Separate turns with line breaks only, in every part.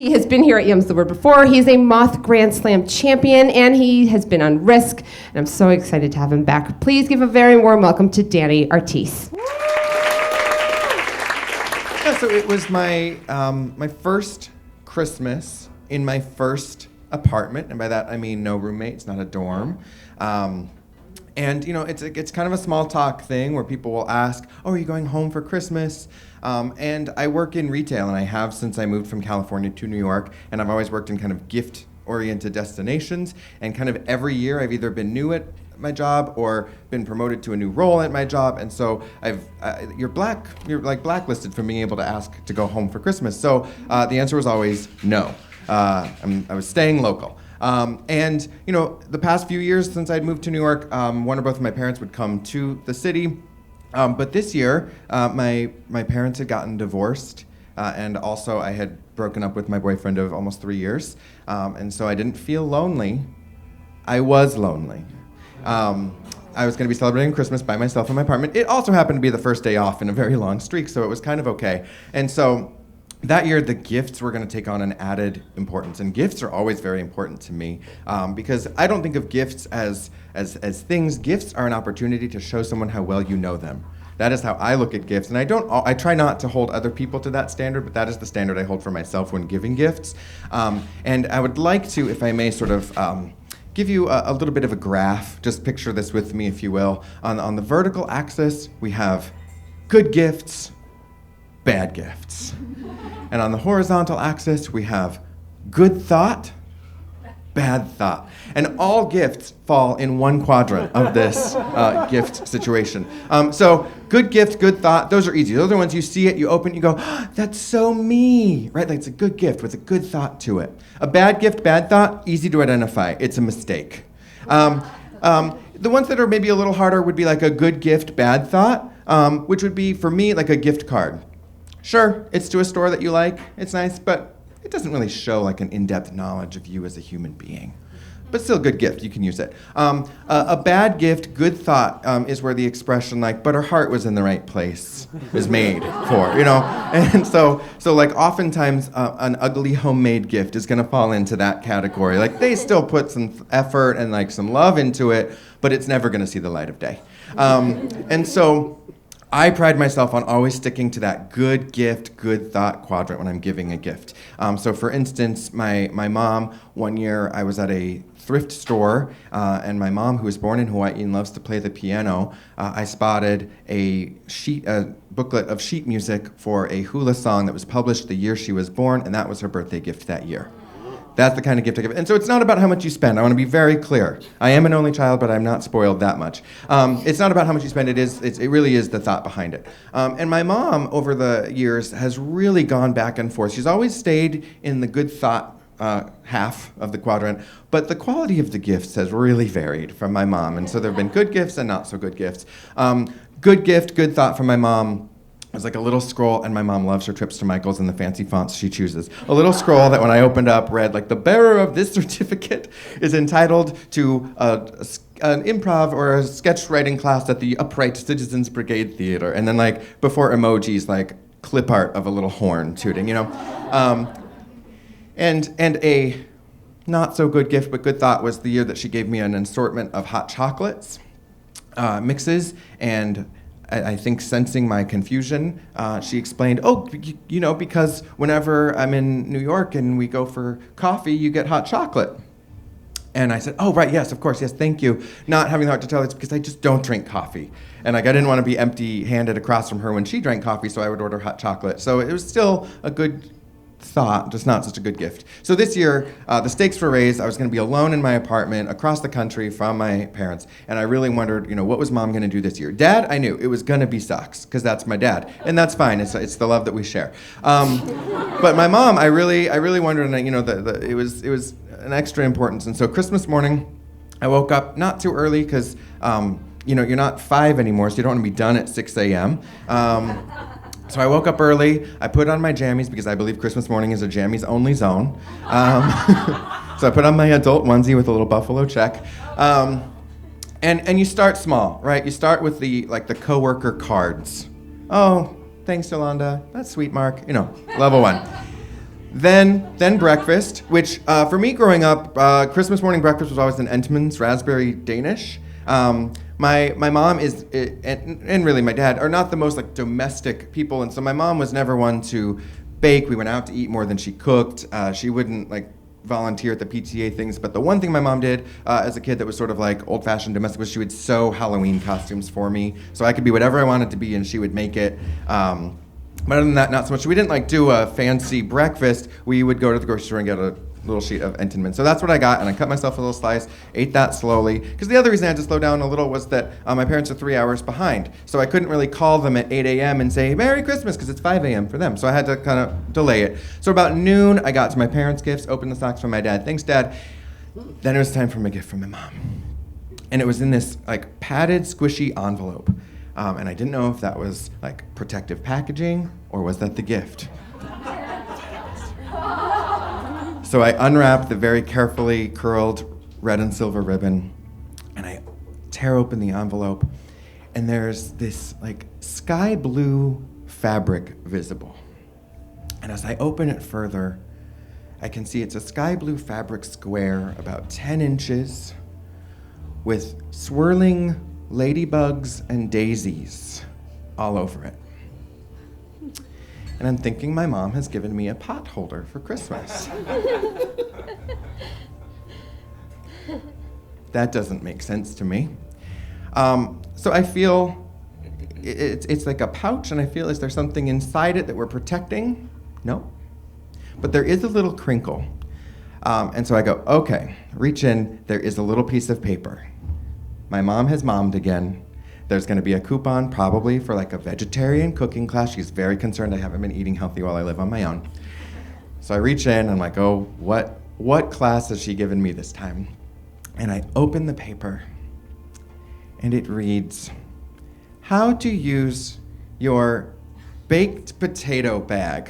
He has been here at Yums the Word before. He's a Moth Grand Slam champion, and he has been on Risk, and I'm so excited to have him back. Please give a very warm welcome to Danny Artese.
Yeah, so it was my my first Christmas in my first apartment, and by that I mean no roommates, not a dorm. And you know, it's kind of a small talk thing where people will ask, "Oh, are you going home for Christmas?" And I work in retail, and I have since I moved from California to New York, and I've always worked in kind of gift-oriented destinations, and kind of every year I've either been new at my job or been promoted to a new role at my job, and so you're like blacklisted from being able to ask to go home for Christmas. So the answer was always no. I was staying local. And you know, the past few years since I'd moved to New York, one or both of my parents would come to the city. But this year, my parents had gotten divorced, and also I had broken up with my boyfriend of almost 3 years, and so I didn't feel lonely. I was lonely. I was going to be celebrating Christmas by myself in my apartment. It also happened to be the first day off in a very long streak, so it was kind of okay. And so that year, the gifts were going to take on an added importance, and gifts are always very important to me because I don't think of gifts as things. Gifts are an opportunity to show someone how well you know them. That is how I look at gifts, and I try not to hold other people to that standard, but that is the standard I hold for myself when giving gifts. And I would like to, if I may, sort of give you a little bit of a graph. Just picture this with me, if you will. On the vertical axis, we have good gifts, bad gifts. And on the horizontal axis, we have good thought, bad thought. And all gifts fall in one quadrant of this gift situation. So good gift, good thought, those are easy. Those are the ones you see it, you open it, you go, oh, that's so me, right? Like it's a good gift with a good thought to it. A bad gift, bad thought, easy to identify. It's a mistake. The ones that are maybe a little harder would be like a good gift, bad thought, which would be, for me, like a gift card. Sure, it's to a store that you like, it's nice, but it doesn't really show like an in-depth knowledge of you as a human being. But still a good gift, you can use it. A bad gift, good thought, is where the expression like, but her heart was in the right place is made for, you know? And so like oftentimes an ugly homemade gift is gonna fall into that category. Like they still put some effort and like some love into it, but it's never gonna see the light of day. And so I pride myself on always sticking to that good gift, good thought quadrant when I'm giving a gift. So for instance, my mom, one year I was at a thrift store, and my mom, who was born in Hawaii and loves to play the piano, I spotted a booklet of sheet music for a hula song that was published the year she was born, and that was her birthday gift that year. That's the kind of gift I give. And so it's not about how much you spend. I want to be very clear. I am an only child, but I'm not spoiled that much. It's not about how much you spend. It really is the thought behind it. And my mom, over the years, has really gone back and forth. She's always stayed in the good thought half of the quadrant, but the quality of the gifts has really varied from my mom. And so there have been good gifts and not so good gifts. Good gift, good thought from my mom. It was like a little scroll, and my mom loves her trips to Michael's and the fancy fonts she chooses. A little scroll that when I opened up read, like, the bearer of this certificate is entitled to an improv or a sketch writing class at the Upright Citizens Brigade Theater. And then, like, before emojis, like, clip art of a little horn tooting, you know? And a not so good gift but good thought was the year that she gave me an assortment of hot chocolates mixes, and I think sensing my confusion, she explained, oh, you know, because whenever I'm in New York and we go for coffee, you get hot chocolate. And I said, oh, right, yes, of course, yes, thank you. Not having the heart to tell, it's because I just don't drink coffee. And I didn't want to be empty-handed across from her when she drank coffee, so I would order hot chocolate. So it was still a good thought, just not such a good gift. So this year, the stakes were raised. I was going to be alone in my apartment across the country from my parents, and I really wondered, you know, what was Mom going to do this year? Dad, I knew it was going to be socks, because that's my dad, and that's fine. It's the love that we share. But my mom, I really wondered, and you know, it was an extra importance. And so Christmas morning, I woke up not too early because you know, you're not 5 anymore, so you don't want to be done at 6 a.m. So I woke up early, I put on my jammies because I believe Christmas morning is a jammies only zone. So I put on my adult onesie with a little buffalo check. And you start small, right? You start with the coworker cards. Oh, thanks, Yolanda. That's sweet, Mark. You know, level 1. Then breakfast, which for me growing up, Christmas morning breakfast was always an Entenmann's raspberry Danish. My mom is, and really my dad, are not the most like domestic people, and so my mom was never one to bake. We went out to eat more than she cooked. She wouldn't like volunteer at the PTA things, but the one thing my mom did as a kid that was sort of like old-fashioned domestic was she would sew Halloween costumes for me, so I could be whatever I wanted to be, and she would make it. But other than that, not so much. We didn't like do a fancy breakfast. We would go to the grocery store and get a little sheet of Entenmann. So that's what I got, and I cut myself a little slice, ate that slowly. Because the other reason I had to slow down a little was that my parents are 3 hours behind. So I couldn't really call them at 8 a.m. and say, Merry Christmas, because it's 5 a.m. for them. So I had to kind of delay it. So about noon, I got to my parents' gifts, opened the socks from my dad. Thanks, Dad. Then it was time for my gift from my mom. And it was in this like padded, squishy envelope. And I didn't know if that was like protective packaging or was that the gift. So I unwrapped the very carefully curled red and silver ribbon, and I tear open the envelope, and there's this like sky blue fabric visible. And as I open it further, I can see it's a sky blue fabric square about 10 inches with swirling ladybugs and daisies all over it. And I'm thinking my mom has given me a pot holder for Christmas. That doesn't make sense to me. So I feel it's like a pouch, and I feel is there something inside it that we're protecting? No. But there is a little crinkle. And so I go, okay, reach in, there is a little piece of paper. My mom has mommed again. There's gonna be a coupon probably for like a vegetarian cooking class. She's very concerned I haven't been eating healthy while I live on my own. So I reach in, I'm like, oh, what class has she given me this time? And I open the paper, and it reads, how to use your baked potato bag.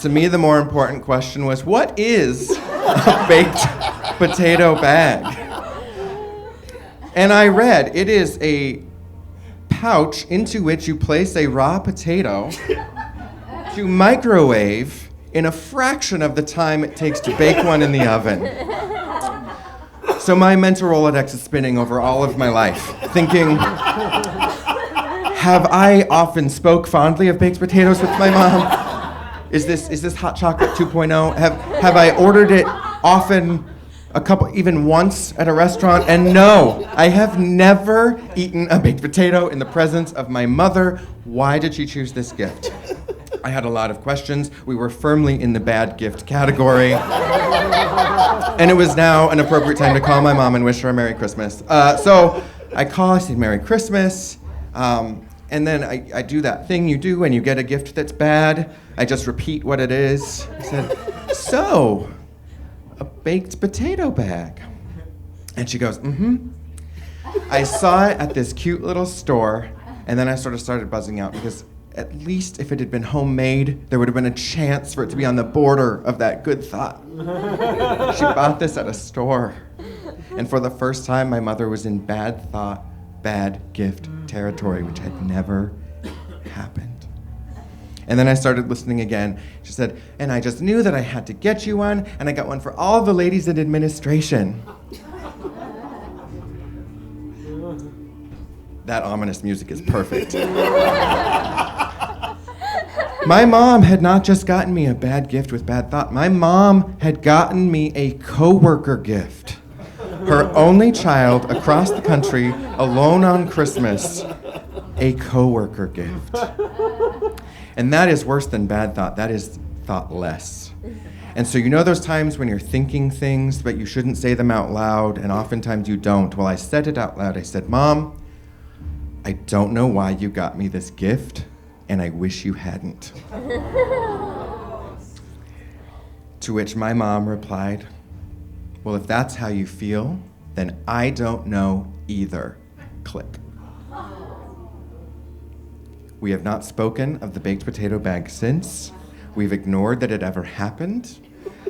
To me, the more important question was, what is a baked potato bag? And I read, it is a pouch into which you place a raw potato to microwave in a fraction of the time it takes to bake one in the oven. So my mental Rolodex is spinning over all of my life, thinking, have I often spoke fondly of baked potatoes with my mom? Is this hot chocolate 2.0? Have I ordered it often, even once at a restaurant? And no, I have never eaten a baked potato in the presence of my mother. Why did she choose this gift? I had a lot of questions. We were firmly in the bad gift category. And it was now an appropriate time to call my mom and wish her a Merry Christmas. So I call, I say Merry Christmas. And then I do that thing you do when you get a gift that's bad. I just repeat what it is. I said, so, a baked potato bag. And she goes, mm-hmm. I saw it at this cute little store, and then I sort of started buzzing out because at least if it had been homemade, there would have been a chance for it to be on the border of that good thought. She bought this at a store. And for the first time, my mother was in bad thought, bad gift territory, which had never happened. And then I started listening again. She said, and I just knew that I had to get you one, and I got one for all the ladies in administration. That ominous music is perfect. My mom had not just gotten me a bad gift with bad thought. My mom had gotten me a coworker gift. Her only child across the country, alone on Christmas, a coworker gift. And that is worse than bad thought. That is thoughtless. And so you know those times when you're thinking things, but you shouldn't say them out loud, and oftentimes you don't. Well, I said it out loud. I said, Mom, I don't know why you got me this gift, and I wish you hadn't. To which my mom replied, well, if that's how you feel, then I don't know either. Click. We have not spoken of the baked potato bag since. We've ignored that it ever happened.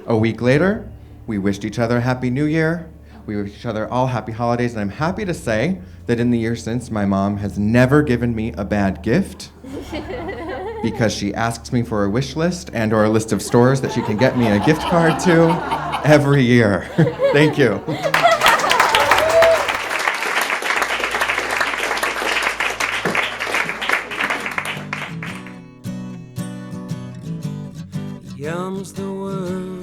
A week later, we wished each other a Happy New Year. We wish each other all happy holidays, and I'm happy to say that in the years since, my mom has never given me a bad gift because she asks me for a wish list and or a list of stores that she can get me a gift card to every year. Thank you.
Yum's the word